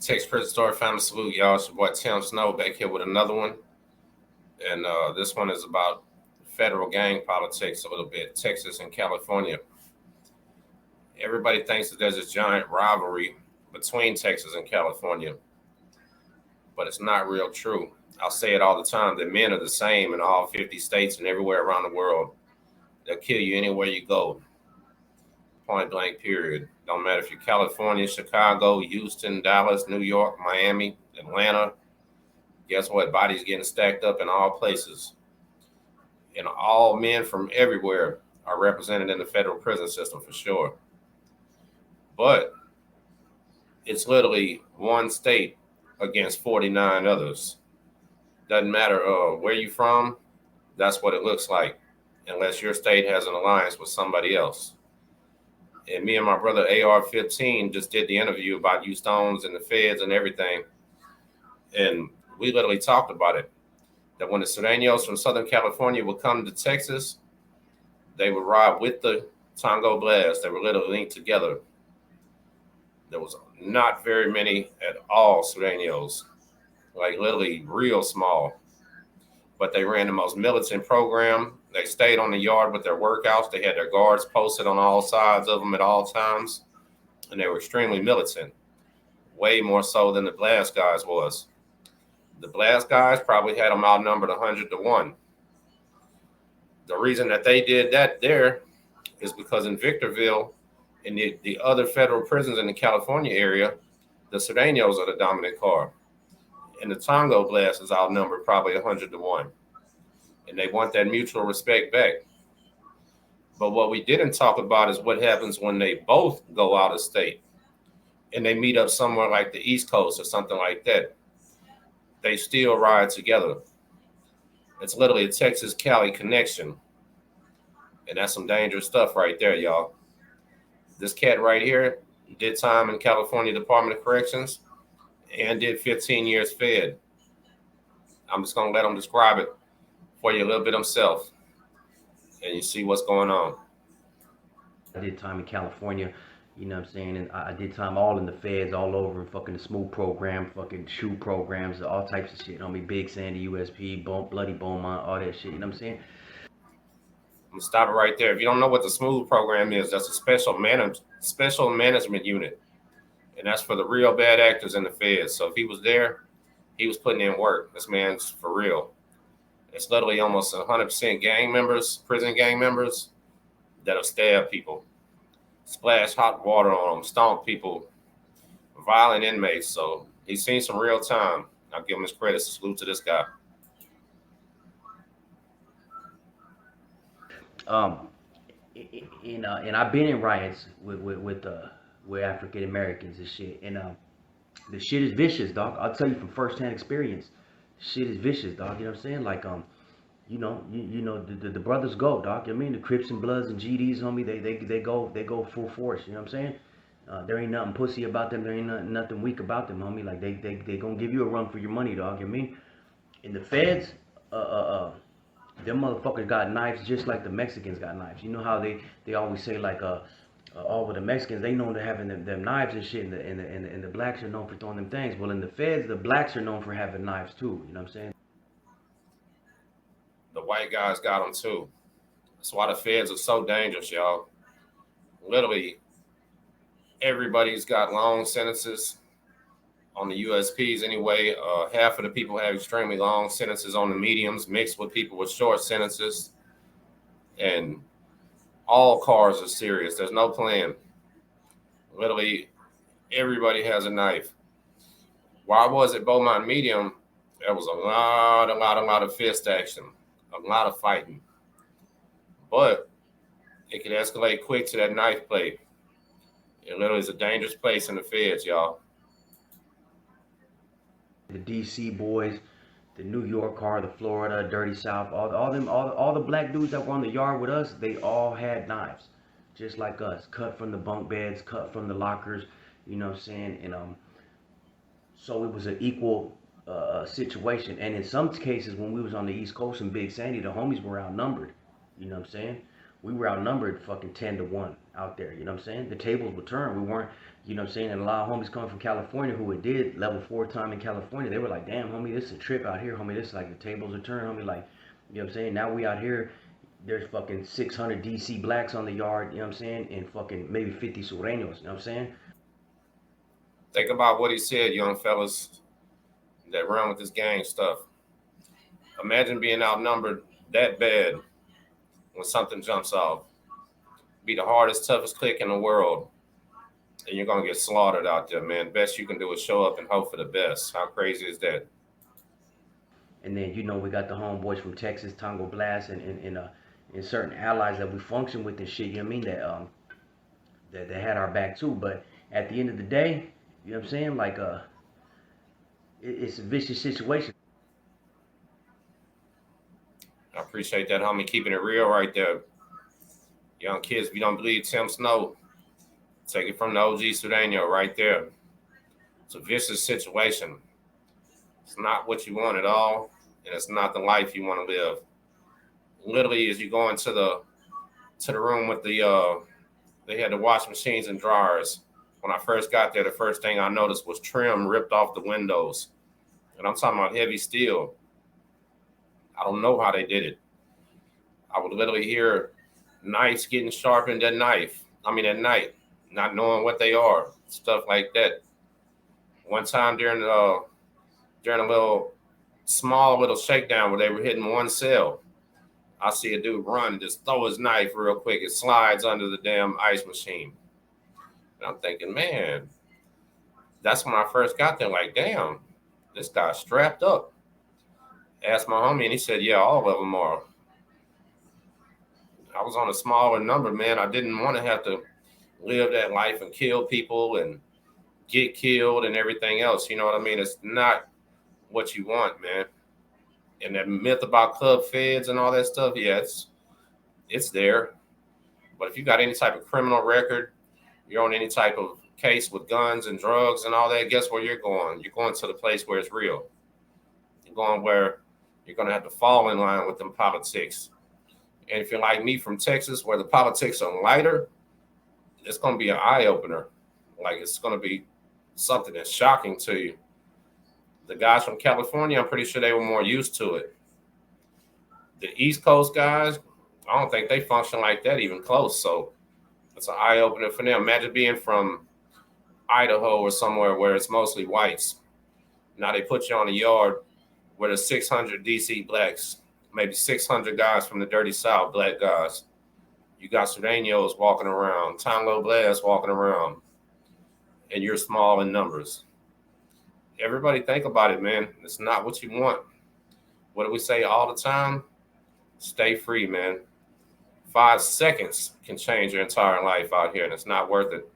Texas Prison Story Family Salute, y'all. It's your boy Tim Snow back here with another one. And this one is about federal gang politics a little bit, Texas and California. Everybody thinks that there's this giant rivalry between Texas and California, but it's not real true. I'll say it all the time that men are the same in all 50 states and everywhere around the world. They'll kill you anywhere you go, point blank, period. Don't matter if you're California, Chicago, Houston, Dallas, New York, Miami, Atlanta. Guess what? Bodies getting stacked up in all places. And all men from everywhere are represented in the federal prison system for sure. But it's literally one state against 49 others. Doesn't matter where you're from, that's what it looks like, unless your state has an alliance with somebody else. And me and my brother AR-15 just did the interview about you Stones and the feds and everything. And we literally talked about it. That when the Surenos from Southern California would come to Texas, they would ride with the Tango Blast. They were literally linked together. There was not very many at all Surenos, like literally real small. But they ran the most militant program. They stayed on the yard with their workouts. They had their guards posted on all sides of them at all times. And they were extremely militant, way more so than the Blast guys was. The Blast guys probably had them outnumbered 100-1. The reason that they did that there is because in Victorville and the other federal prisons in the California area, the Surenos are the dominant car. And the Tango Blast is outnumbered probably 100-1. And they want that mutual respect back. But what we didn't talk about is what happens when they both go out of state and they meet up somewhere like the East Coast or something like that. They still ride together. It's literally a Texas-Cali connection. And that's some dangerous stuff right there, y'all. This cat right here did time in California Department of Corrections and did 15 years fed. I'm just going to let him describe it for you a little bit himself. And you see what's going on. I did time in California, you know what I'm saying? And I did time all in the feds, all over, fucking the smooth program, fucking shoe programs, all types of shit. On me, Big Sandy, USP, Bloody Beaumont, all that shit, you know what I'm saying? I'm gonna stop it right there. If you don't know what the smooth program is, that's a special management unit. And that's for the real bad actors in the feds. So if he was there, he was putting in work. This man's for real. It's literally almost 100% gang members, prison gang members, that'll stab people, splash hot water on them, stomp people, violent inmates. So he's seen some real time. I'll give him his credit. Salute to this guy. Um, and I've been in riots with African Americans and shit, and the shit is vicious, dog. I'll tell you from firsthand experience, shit is vicious, dog. You know what I'm saying? Like the brothers go, dog. You know what I mean, the Crips and Bloods and GDs, homie, they go full force. You know what I'm saying? There ain't nothing pussy about them. There ain't nothing weak about them, homie. Like they gonna give you a run for your money, dog. You know what I mean? In the feds, them motherfuckers got knives just like the Mexicans got knives. You know how they always say like all with the Mexicans they known to having them knives and shit, and the blacks are known for throwing them things. Well, in the feds, the blacks are known for having knives too. You know what I'm saying? The white guys got them too. That's why the feds are so dangerous, y'all. Literally, everybody's got long sentences on the USPs anyway. Half of the people have extremely long sentences on the mediums, mixed with people with short sentences. And all cars are serious. There's no plan. Literally, everybody has a knife. Why was it Beaumont medium? There was a lot of fist action, a lot of fighting. But it could escalate quick to that knife play. It literally is a dangerous place in the feds, y'all. The DC boys, the New York car, the Florida, Dirty South, all the black dudes that were on the yard with us, they all had knives, just like us, cut from the bunk beds, cut from the lockers. You know what I'm saying? And so it was an equal situation. And in some cases, when we was on the East Coast in Big Sandy, the homies were outnumbered. You know what I'm saying? We were outnumbered fucking 10-1 out there. You know what I'm saying? The tables would turn. We weren't. You know what I'm saying? And a lot of homies coming from California who it did level 4 time in California, they were like, damn, homie, this is a trip out here, homie. This is like the tables are turned, homie. Like, you know what I'm saying? Now we out here, there's fucking 600 DC blacks on the yard, you know what I'm saying? And fucking maybe 50 Sureños, you know what I'm saying? Think about what he said, young fellas that run with this gang stuff. Imagine being outnumbered that bad when something jumps off. Be the hardest, toughest clique in the world, and you're gonna get slaughtered out there, man. Best you can do is show up and hope for the best. How crazy is that? And then, you know, we got the homeboys from Texas, Tango Blast, and certain allies that we function with and shit, you know what I mean? That had our back too. But at the end of the day, you know what I'm saying? Like, it's a vicious situation. I appreciate that, homie, keeping it real right there. Young kids, if you don't believe Tim Snow, take it from the OG Sureno right there. It's a vicious situation. It's not what you want at all, and it's not the life you want to live. Literally, as you go into the room with they had the wash machines and dryers. When I first got there, the first thing I noticed was trim ripped off the windows, and I'm talking about heavy steel. I don't know how they did it. I would literally hear knives getting sharpened at at night, not knowing what they are, stuff like that. One time during a small little shakedown where they were hitting one cell, I see a dude run and just throw his knife real quick. It slides under the damn ice machine. And I'm thinking, man, that's when I first got there. Like, damn, this guy's strapped up. Asked my homie, and he said, yeah, all of them are. I was on a smaller number, man. I didn't want to have to live that life and kill people and get killed and everything else. You know what I mean? It's not what you want, man. And that myth about club feds and all that stuff, yeah, it's there. But if you got any type of criminal record, you're on any type of case with guns and drugs and all that, guess where you're going? You're going to the place where it's real. You're going where you're going to have to fall in line with them politics. And if you're like me from Texas, where the politics are lighter, it's going to be an eye opener. Like, it's going to be something that's shocking to you. The guys from California, I'm pretty sure they were more used to it. The East Coast guys, I don't think they function like that even close. So it's an eye opener for them. Imagine being from Idaho or somewhere where it's mostly whites. Now they put you on a yard where there's 600 DC blacks, maybe 600 guys from the dirty South, black guys. You got Sureños walking around, Tango Blast walking around, and you're small in numbers. Everybody think about it, man. It's not what you want. What do we say all the time? Stay free, man. 5 seconds can change your entire life out here, and it's not worth it.